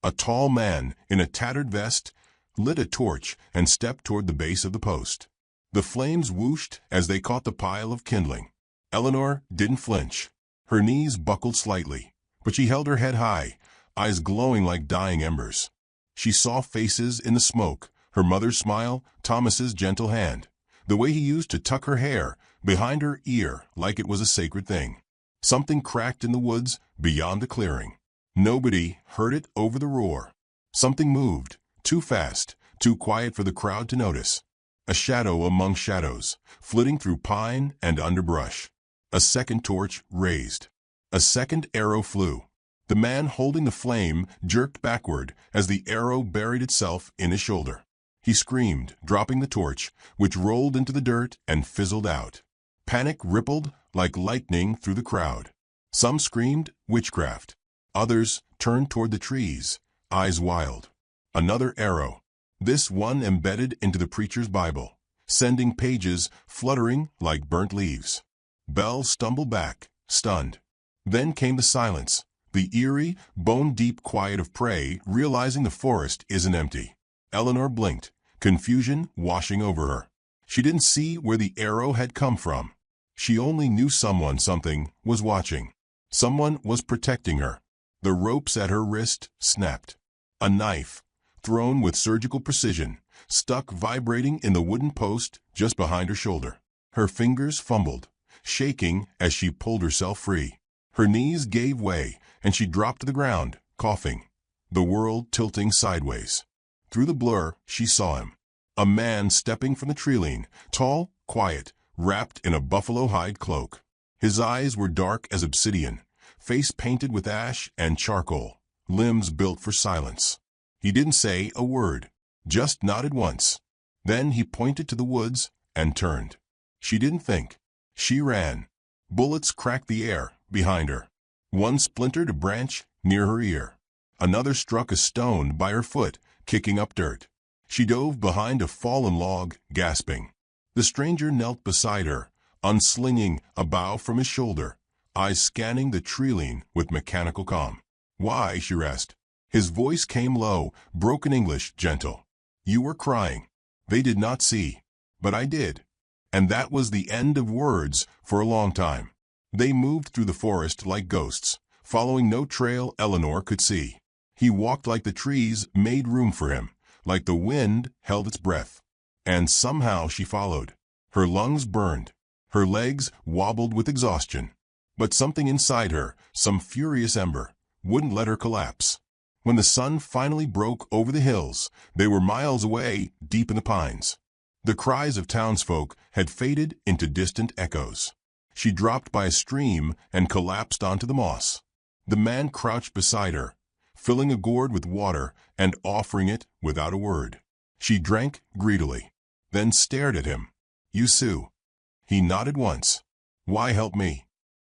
A tall man in a tattered vest lit a torch and stepped toward the base of the post. The flames whooshed as they caught the pile of kindling. Eleanor didn't flinch. Her knees buckled slightly, but she held her head high, eyes glowing like dying embers. She saw faces in the smoke, her mother's smile, Thomas's gentle hand, the way he used to tuck her hair behind her ear like it was a sacred thing. Something cracked in the woods beyond the clearing. Nobody heard it over the roar. Something moved, too fast, too quiet for the crowd to notice. A shadow among shadows, flitting through pine and underbrush. A second torch raised. A second arrow flew. The man holding the flame jerked backward as the arrow buried itself in his shoulder. He screamed, dropping the torch, which rolled into the dirt and fizzled out. Panic rippled like lightning through the crowd. Some screamed witchcraft. Others turned toward the trees, eyes wild. Another arrow, this one embedded into the preacher's Bible, sending pages fluttering like burnt leaves. Bell stumbled back, stunned. Then came the silence, the eerie, bone-deep quiet of prey, realizing the forest isn't empty. Eleanor blinked, confusion washing over her. She didn't see where the arrow had come from. She only knew something was watching. Someone was protecting her. The ropes at her wrist snapped. A knife, thrown with surgical precision, stuck vibrating in the wooden post just behind her shoulder. Her fingers fumbled, shaking as she pulled herself free. Her knees gave way, and she dropped to the ground, coughing, the world tilting sideways. Through the blur, she saw him. A man stepping from the tree-line, tall, quiet, wrapped in a buffalo hide cloak. His eyes were dark as obsidian, face painted with ash and charcoal, limbs built for silence. He didn't say a word, just nodded once. Then he pointed to the woods and turned. She didn't think. She ran. Bullets cracked the air behind her. One splintered a branch near her ear. Another struck a stone by her foot, kicking up dirt. She dove behind a fallen log, gasping. The stranger knelt beside her, unslinging a bough from his shoulder, eyes scanning the tree-line with mechanical calm. "Why?" she asked. His voice came low, broken English, gentle. "You were crying. They did not see. But I did." And that was the end of words for a long time. They moved through the forest like ghosts, following no trail Eleanor could see. He walked like the trees made room for him, like the wind held its breath. And somehow she followed. Her lungs burned. Her legs wobbled with exhaustion. But something inside her, some furious ember, wouldn't let her collapse. When the sun finally broke over the hills, they were miles away, deep in the pines. The cries of townsfolk had faded into distant echoes. She dropped by a stream and collapsed onto the moss. The man crouched beside her, filling a gourd with water and offering it without a word. She drank greedily, then stared at him. "You Sue." He nodded once. "Why help me?"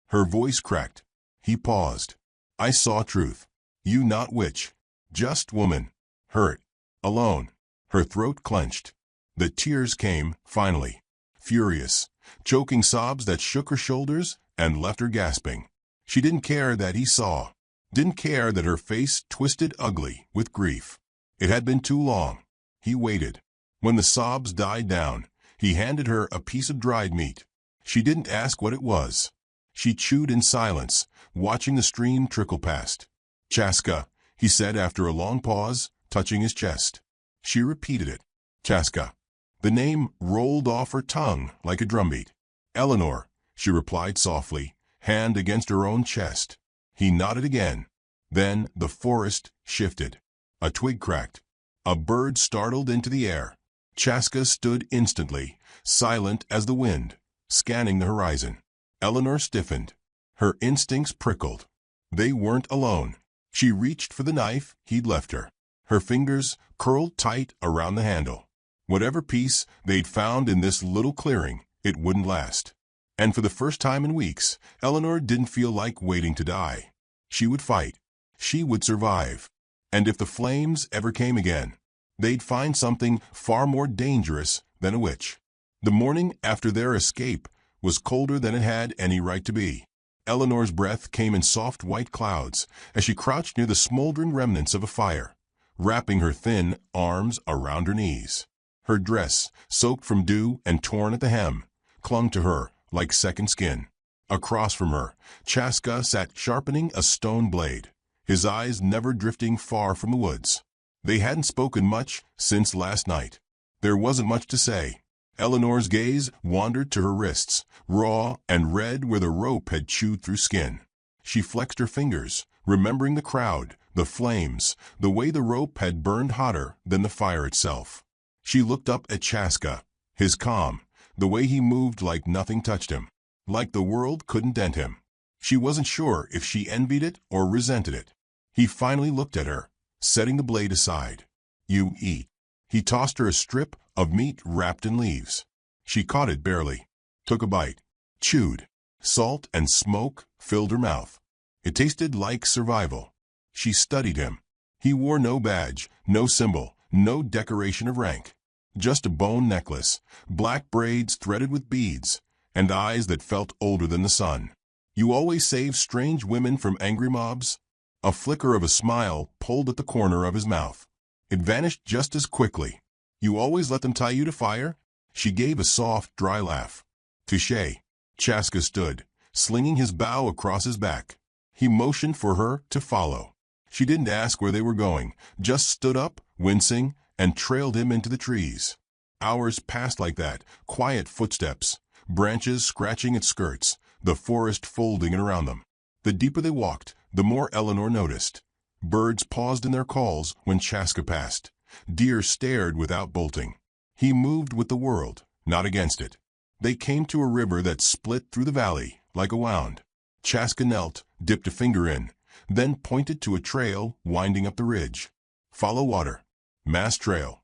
Her voice cracked. He paused. "I saw truth. You not witch. Just woman. Hurt. Alone." Her throat clenched. The tears came, finally. Furious, choking sobs that shook her shoulders and left her gasping. She didn't care that he saw. Didn't care that her face twisted ugly with grief. It had been too long. He waited. When the sobs died down, he handed her a piece of dried meat. She didn't ask what it was. She chewed in silence, watching the stream trickle past. "Chaska," he said after a long pause, touching his chest. She repeated it. "Chaska." The name rolled off her tongue like a drumbeat. "Eleanor," she replied softly, hand against her own chest. He nodded again. Then the forest shifted. A twig cracked. A bird startled into the air. Chaska stood instantly, silent as the wind, scanning the horizon. Eleanor stiffened. Her instincts prickled. They weren't alone. She reached for the knife he'd left her. Her fingers curled tight around the handle. Whatever peace they'd found in this little clearing, it wouldn't last. And for the first time in weeks, Eleanor didn't feel like waiting to die. She would fight. She would survive. And if the flames ever came again, they'd find something far more dangerous than a witch. The morning after their escape was colder than it had any right to be. Eleanor's breath came in soft white clouds as she crouched near the smoldering remnants of a fire, wrapping her thin arms around her knees. Her dress, soaked from dew and torn at the hem, clung to her like second skin. Across from her, Chaska sat sharpening a stone blade, his eyes never drifting far from the woods. They hadn't spoken much since last night. There wasn't much to say. Eleanor's gaze wandered to her wrists, raw and red where the rope had chewed through skin. She flexed her fingers, remembering the crowd, the flames, the way the rope had burned hotter than the fire itself. She looked up at Chaska, his calm, the way he moved like nothing touched him, like the world couldn't dent him. She wasn't sure if she envied it or resented it. He finally looked at her, setting the blade aside. "You eat." He tossed her a strip of meat wrapped in leaves. She caught it barely, took a bite, chewed. Salt and smoke filled her mouth. It tasted like survival. She studied him. He wore no badge, no symbol, no decoration of rank. Just a bone necklace, black braids threaded with beads, and eyes that felt older than the sun. "You always save strange women from angry mobs?" A flicker of a smile pulled at the corner of his mouth. It vanished just as quickly. "You always let them tie you to fire?" She gave a soft, dry laugh. "Touché." Chaska stood, slinging his bow across his back. He motioned for her to follow. She didn't ask where they were going, just stood up, wincing, and trailed him into the trees. Hours passed like that, quiet footsteps, branches scratching at skirts, the forest folding around them. The deeper they walked, the more Eleanor noticed. Birds paused in their calls when Chaska passed. Deer stared without bolting. He moved with the world, not against it. They came to a river that split through the valley like a wound. Chaska knelt, dipped a finger in, then pointed to a trail winding up the ridge. "Follow water. Mass trail."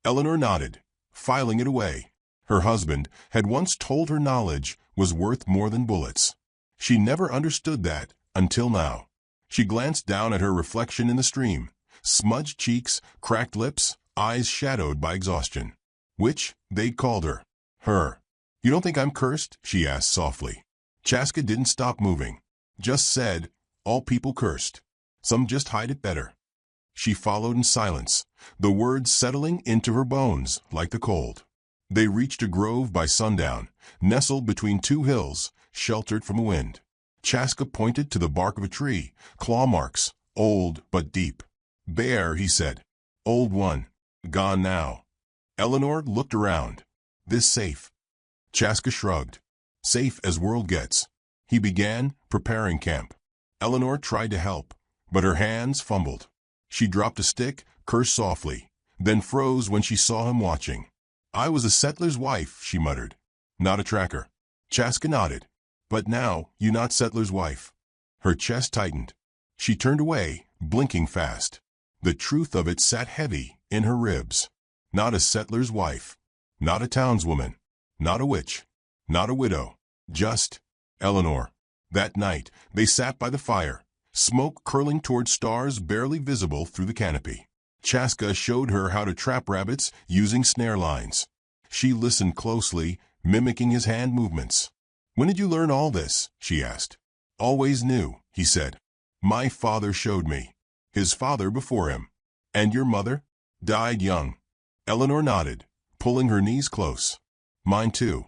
Eleanor nodded, filing it away. Her husband had once told her knowledge was worth more than bullets. She never understood that until now. She glanced down at her reflection in the stream. Smudged cheeks, cracked lips, eyes shadowed by exhaustion. Which, they'd called her. Her. "You don't think I'm cursed?" she asked softly. Chaska didn't stop moving. Just said, "All people cursed. Some just hide it better." She followed in silence, the words settling into her bones like the cold. They reached a grove by sundown, nestled between two hills, sheltered from the wind. Chaska pointed to the bark of a tree, claw marks, old but deep. "Bear," he said. "Old one. Gone now." Eleanor looked around. "This safe?" Chaska shrugged. "Safe as world gets." He began preparing camp. Eleanor tried to help, but her hands fumbled. She dropped a stick, cursed softly, then froze when she saw him watching. "I was a settler's wife," she muttered. "Not a tracker." Chaska nodded. "But now, you not settler's wife." Her chest tightened. She turned away, blinking fast. The truth of it sat heavy in her ribs. Not a settler's wife. Not a townswoman. Not a witch. Not a widow. Just Eleanor. That night, they sat by the fire, smoke curling toward stars barely visible through the canopy. Chaska showed her how to trap rabbits using snare lines. She listened closely, mimicking his hand movements. "When did you learn all this?" she asked. "Always knew," he said. "My father showed me. His father before him." "And your mother?" "Died young." Eleanor nodded, pulling her knees close. "Mine too."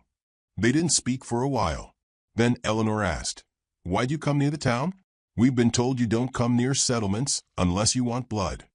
They didn't speak for a while. Then Eleanor asked, "Why'd you come near the town?" "We've been told you don't come near settlements unless you want blood."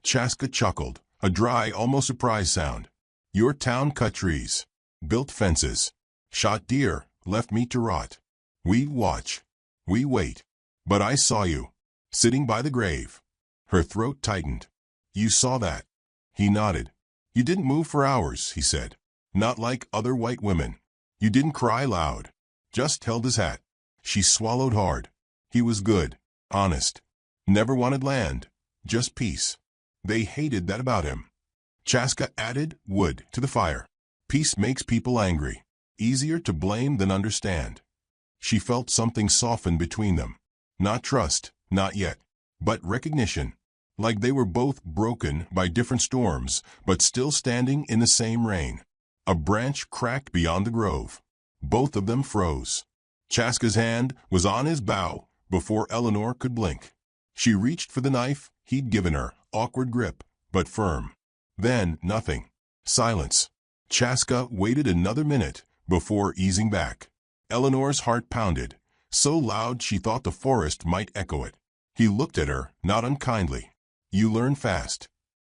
Chaska chuckled, a dry, almost surprised sound. "Your town cut trees, built fences, shot deer, left meat to rot. We watch. We wait. But I saw you, sitting by the grave." Her throat tightened. "You saw that?" He nodded. "You didn't move for hours," he said. "Not like other white women. You didn't cry loud. Just held his hat." She swallowed hard. He was good, honest. Never wanted land, just peace. They hated that about him. Chaska added wood to the fire. Peace makes people angry. Easier to blame than understand. She felt something soften between them. Not trust, not yet, but recognition. Like they were both broken by different storms, but still standing in the same rain. A branch cracked beyond the grove. Both of them froze. Chaska's hand was on his bow before Eleanor could blink. She reached for the knife he'd given her, awkward grip, but firm. Then nothing. Silence. Chaska waited another minute before easing back. Eleanor's heart pounded, so loud she thought the forest might echo it. He looked at her, not unkindly. "You learn fast."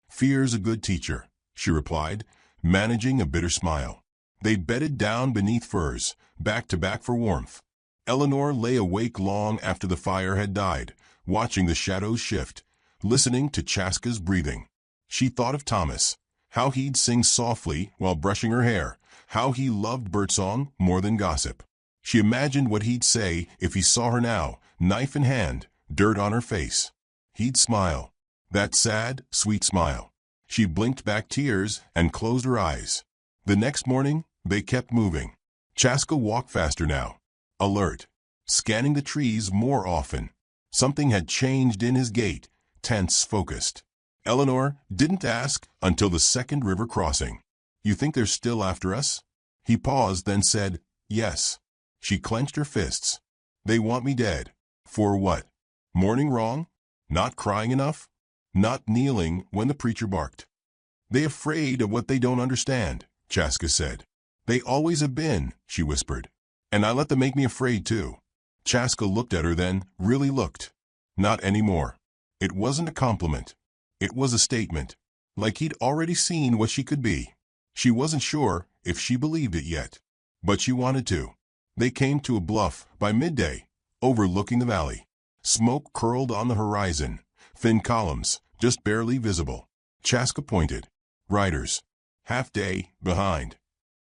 "Fear's a good teacher," she replied, managing a bitter smile. They bedded down beneath furs, back to back for warmth. Eleanor lay awake long after the fire had died, watching the shadows shift, listening to Chaska's breathing. She thought of Thomas, how he'd sing softly while brushing her hair, how he loved birdsong more than gossip. She imagined what he'd say if he saw her now, knife in hand, dirt on her face. He'd smile. That sad, sweet smile. She blinked back tears and closed her eyes. The next morning, they kept moving. Chaska walked faster now, alert, scanning the trees more often. Something had changed in his gait, tense, focused. Eleanor didn't ask until the second river crossing. "You think they're still after us?" He paused, then said, "Yes." She clenched her fists. "They want me dead." "For what? Mourning wrong? Not crying enough? Not kneeling when the preacher barked?" "They afraid of what they don't understand," Chaska said. "They always have been," she whispered. "And I let them make me afraid too." Chaska looked at her then, really looked. Not anymore. It wasn't a compliment. It was a statement. Like he'd already seen what she could be. She wasn't sure if she believed it yet. But she wanted to. They came to a bluff by midday, overlooking the valley. Smoke curled on the horizon, thin columns, just barely visible. Chaska pointed. "Riders. Half day, behind."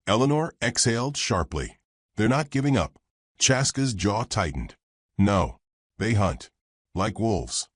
Eleanor exhaled sharply. "They're not giving up." Chaska's jaw tightened. "No. They hunt. like wolves.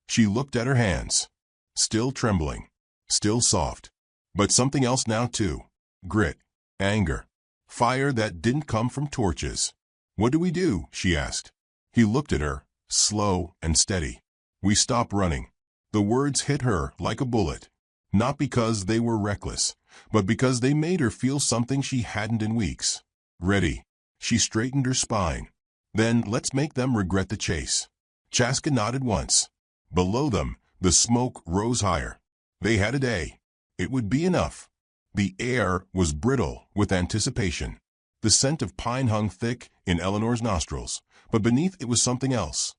She looked at her hands. Still trembling. Still soft. But something else now too. Grit. Anger. Fire that didn't come from torches. "What do we do?" she asked. He looked at her, slow and steady. "We stop running." The words hit her like a bullet. Not because they were reckless, but because they made her feel something she hadn't in weeks. Ready. She straightened her spine. "Then let's make them regret the chase." Chaska nodded once. Below them, the smoke rose higher. They had a day. It would be enough. The air was brittle with anticipation. The scent of pine hung thick in Eleanor's nostrils, but beneath it was something else.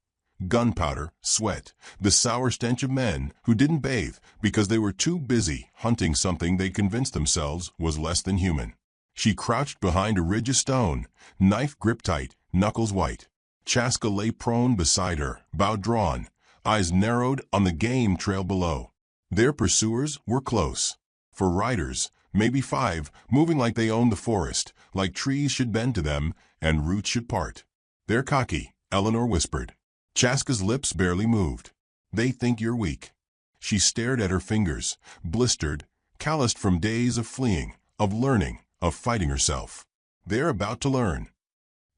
Gunpowder, sweat, the sour stench of men who didn't bathe because they were too busy hunting something they convinced themselves was less than human. She crouched behind a ridge of stone, knife gripped tight, knuckles white. Chaska lay prone beside her, bow drawn, eyes narrowed on the game trail below. Their pursuers were close. For riders, maybe 5, moving like they owned the forest, like trees should bend to them and roots should part. "They're cocky," Eleanor whispered. Chaska's lips barely moved. "They think you're weak." She stared at her fingers, blistered, calloused from days of fleeing, of learning, of fighting herself. "They're about to learn."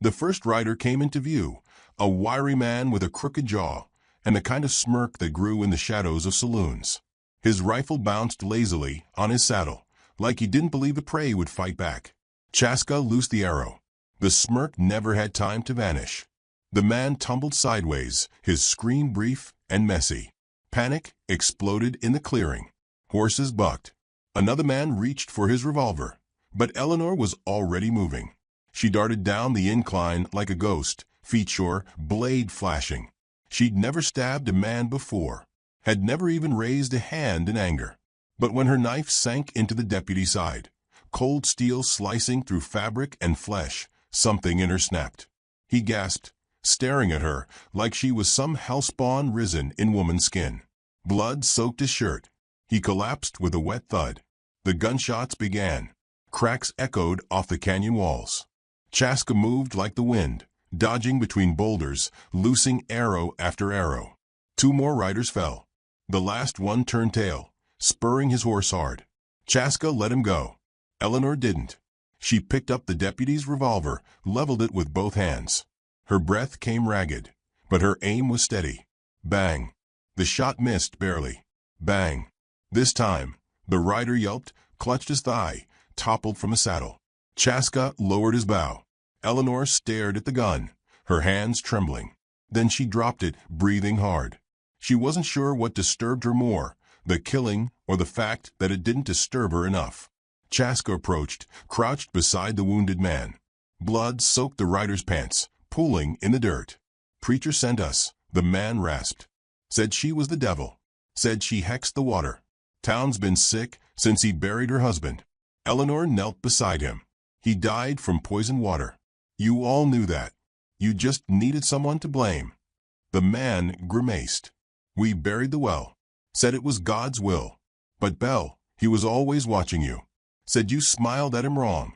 The first rider came into view, a wiry man with a crooked jaw and the kind of smirk that grew in the shadows of saloons. His rifle bounced lazily on his saddle, like he didn't believe the prey would fight back. Chaska loosed the arrow. The smirk never had time to vanish. The man tumbled sideways, his scream brief and messy. Panic exploded in the clearing. Horses bucked. Another man reached for his revolver, but Eleanor was already moving. She darted down the incline like a ghost, feet sure, blade flashing. She'd never stabbed a man before, had never even raised a hand in anger. But when her knife sank into the deputy's side, cold steel slicing through fabric and flesh, something in her snapped. He gasped, staring at her like she was some hellspawn risen in woman's skin. Blood soaked his shirt. He collapsed with a wet thud. The gunshots began. Cracks echoed off the canyon walls. Chaska moved like the wind, dodging between boulders, loosing arrow after arrow. 2 more riders fell. The last one turned tail, spurring his horse hard. Chaska let him go. Eleanor didn't. She picked up the deputy's revolver, leveled it with both hands. Her breath came ragged, but her aim was steady. Bang. The shot missed barely. Bang. This time, the rider yelped, clutched his thigh, toppled from the saddle. Chaska lowered his bow. Eleanor stared at the gun, her hands trembling. Then she dropped it, breathing hard. She wasn't sure what disturbed her more, the killing or the fact that it didn't disturb her enough. Chaska approached, crouched beside the wounded man. Blood soaked the rider's pants, pooling in the dirt. "Preacher sent us," the man rasped. "Said she was the devil. Said she hexed the water. Town's been sick since he buried her husband." Eleanor knelt beside him. "He died from poisoned water. You all knew that. You just needed someone to blame." The man grimaced. "We buried the well. Said it was God's will. But Belle, he was always watching you. Said you smiled at him wrong."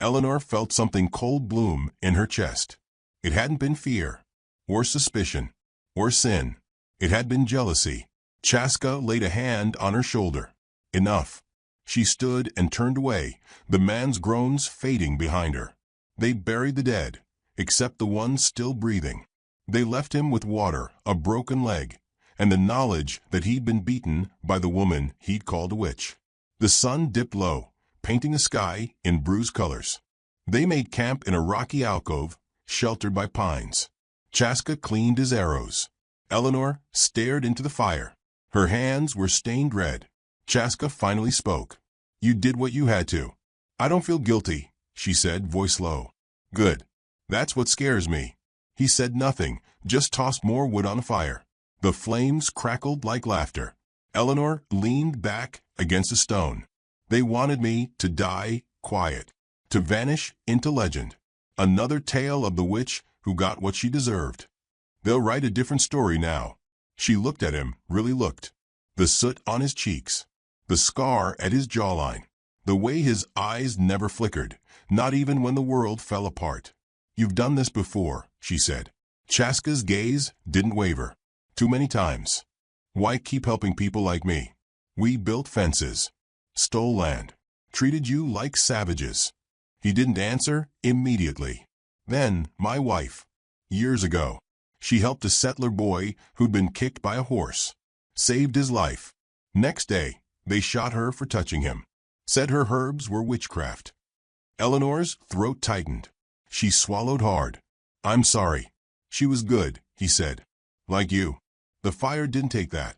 Eleanor felt something cold bloom in her chest. It hadn't been fear, or suspicion, or sin. It had been jealousy. Chaska laid a hand on her shoulder. "Enough." She stood and turned away, the man's groans fading behind her. They buried the dead, except the one still breathing. They left him with water, a broken leg, and the knowledge that he'd been beaten by the woman he'd called a witch. The sun dipped low, painting the sky in bruised colors. They made camp in a rocky alcove, sheltered by pines. Chaska cleaned his arrows. Eleanor stared into the fire. Her hands were stained red. Chaska finally spoke. "You did what you had to." "I don't feel guilty," she said, voice low. "Good. That's what scares me." He said nothing, just tossed more wood on the fire. The flames crackled like laughter. Eleanor leaned back against a stone. "They wanted me to die quiet, to vanish into legend. Another tale of the witch who got what she deserved. They'll write a different story now." She looked at him, really looked. The soot on his cheeks, the scar at his jawline, the way his eyes never flickered, not even when the world fell apart. "You've done this before," she said. Chaska's gaze didn't waver. Too many times. Why keep helping people like me? We built fences, stole land, treated you like savages. He didn't answer immediately. Then, my wife. Years ago, she helped a settler boy who'd been kicked by a horse. Saved his life. Next day, they shot her for touching him. Said her herbs were witchcraft. Eleanor's throat tightened. She swallowed hard. I'm sorry. She was good, he said. Like you. The fire didn't take that.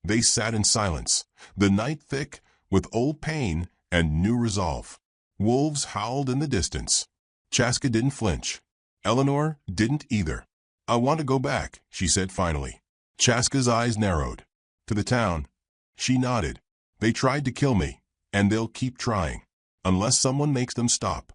They sat in silence, the night thick with old pain and new resolve. Wolves howled in the distance. Chaska didn't flinch. Eleanor didn't either. I want to go back, she said finally. Chaska's eyes narrowed. To the town. She nodded. They tried to kill me, and they'll keep trying, unless someone makes them stop.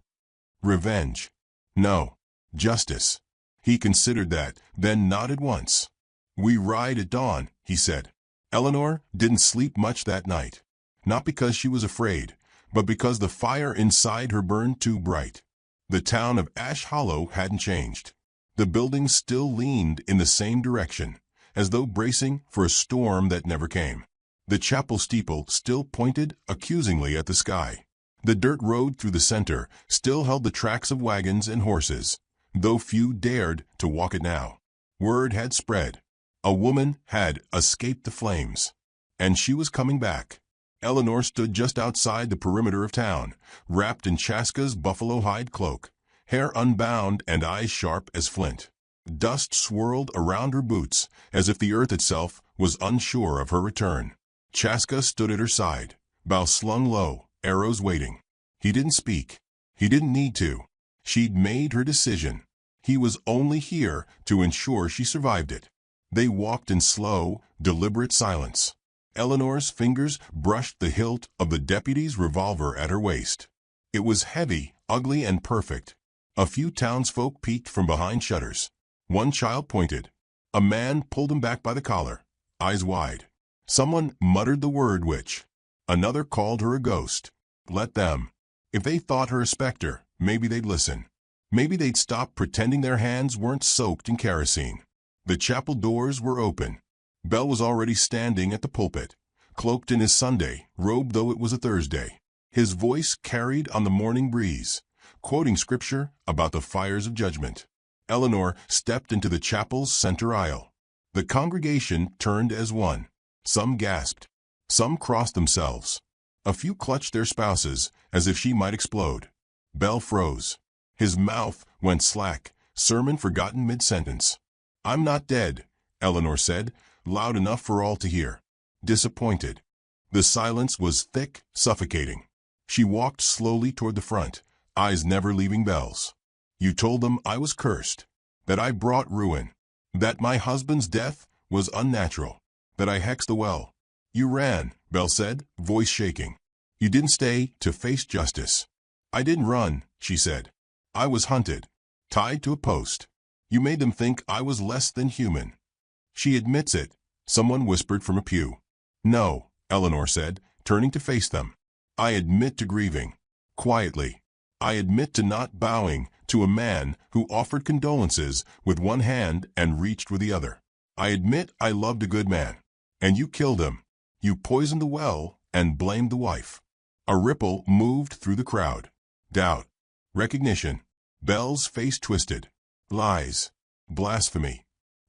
Revenge. No. Justice. He considered that, then nodded once. We ride at dawn, he said. Eleanor didn't sleep much that night. Not because she was afraid, but because the fire inside her burned too bright. The town of Ash Hollow hadn't changed. The buildings still leaned in the same direction, as though bracing for a storm that never came. The chapel steeple still pointed accusingly at the sky. The dirt road through the center still held the tracks of wagons and horses, though few dared to walk it now. Word had spread. A woman had escaped the flames, and she was coming back. Eleanor stood just outside the perimeter of town, wrapped in Chaska's buffalo hide cloak, hair unbound and eyes sharp as flint. Dust swirled around her boots, as if the earth itself was unsure of her return. Chaska stood at her side, bow slung low, arrows waiting. He didn't speak. He didn't need to. She'd made her decision. He was only here to ensure she survived it. They walked in slow, deliberate silence. Eleanor's fingers brushed the hilt of the deputy's revolver at her waist. It was heavy, ugly, and perfect. A few townsfolk peeked from behind shutters. One child pointed. A man pulled him back by the collar, eyes wide. Someone muttered the word witch. Another called her a ghost. Let them. If they thought her a specter, maybe they'd listen. Maybe they'd stop pretending their hands weren't soaked in kerosene. The chapel doors were open. Bell was already standing at the pulpit, cloaked in his Sunday robe though it was a Thursday. His voice carried on the morning breeze, quoting scripture about the fires of judgment. Eleanor stepped into the chapel's center aisle. The congregation turned as one. Some gasped. Some crossed themselves. A few clutched their spouses as if she might explode. Bell froze. His mouth went slack, sermon forgotten mid-sentence. I'm not dead, Eleanor said, loud enough for all to hear. Disappointed. The silence was thick, suffocating. She walked slowly toward the front, eyes never leaving Bell's. You told them I was cursed, that I brought ruin, that my husband's death was unnatural, that I hexed the well. You ran, Bell said, voice shaking. You didn't stay to face justice. I didn't run, she said. I was hunted, tied to a post. You made them think I was less than human. She admits it, someone whispered from a pew. No, Eleanor said, turning to face them. I admit to grieving. Quietly. I admit to not bowing to a man who offered condolences with one hand and reached with the other. I admit I loved a good man. And you killed him. You poisoned the well and blamed the wife. A ripple moved through the crowd. Doubt. Recognition. Bell's face twisted. Lies. Blasphemy.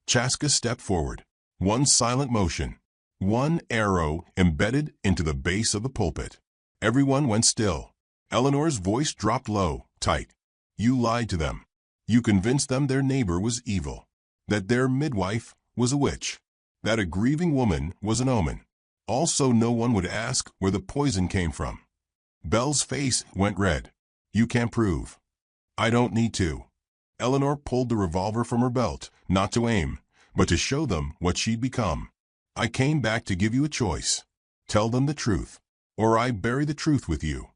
Chaska stepped forward. One silent motion. One arrow embedded into the base of the pulpit. Everyone went still. Eleanor's voice dropped low, tight. You lied to them. You convinced them their neighbor was evil. That their midwife was a witch. That a grieving woman was an omen. Also, no one would ask where the poison came from. Bell's face went red. You can't prove. I don't need to. Eleanor pulled the revolver from her belt, not to aim, but to show them what she'd become. I came back to give you a choice. Tell them the truth, or I bury the truth with you.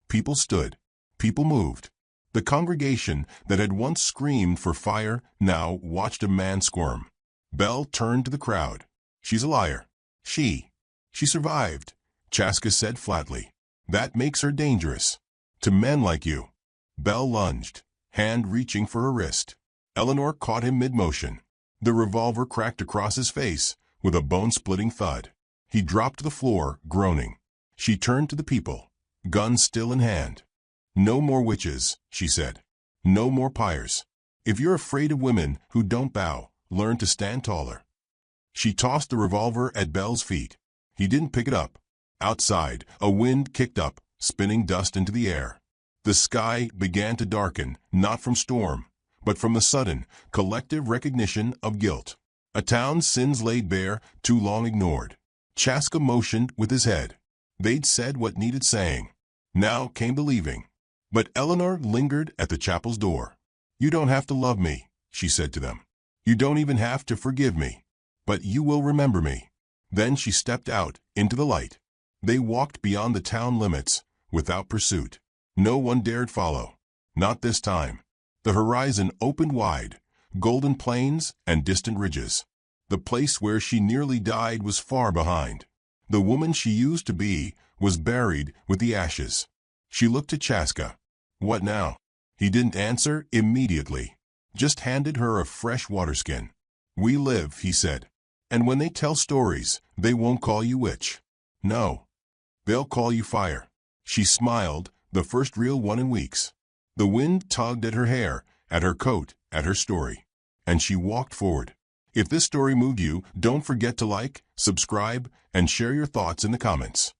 People stood. People moved. The congregation that had once screamed for fire now watched a man squirm. Bell turned to the crowd. She's a liar. She survived, Chaska said flatly. That makes her dangerous. To men like you. Bell lunged, hand reaching for her wrist. Eleanor caught him mid-motion. The revolver cracked across his face with a bone-splitting thud. He dropped to the floor, groaning. She turned to the people, gun still in hand. "No more witches," she said. "No more pyres. If you're afraid of women who don't bow, learn to stand taller." She tossed the revolver at Belle's feet. He didn't pick it up. Outside, a wind kicked up, spinning dust into the air. The sky began to darken, not from storm, but from the sudden, collective recognition of guilt. A town's sins laid bare, too long ignored. Chaska motioned with his head. They'd said what needed saying. Now came the leaving. But Eleanor lingered at the chapel's door. "You don't have to love me," she said to them. "You don't even have to forgive me. But you will remember me." Then she stepped out into the light. They walked beyond the town limits, without pursuit. No one dared follow. Not this time. The horizon opened wide, golden plains and distant ridges. The place where she nearly died was far behind. The woman she used to be was buried with the ashes. She looked at Chaska. "What now?" He didn't answer immediately, just handed her a fresh waterskin. "We live," he said. "And when they tell stories, they won't call you witch. No. They'll call you fire." She smiled, the first real one in weeks. The wind tugged at her hair, at her coat, at her story. And she walked forward. If this story moved you, don't forget to like, subscribe, and share your thoughts in the comments.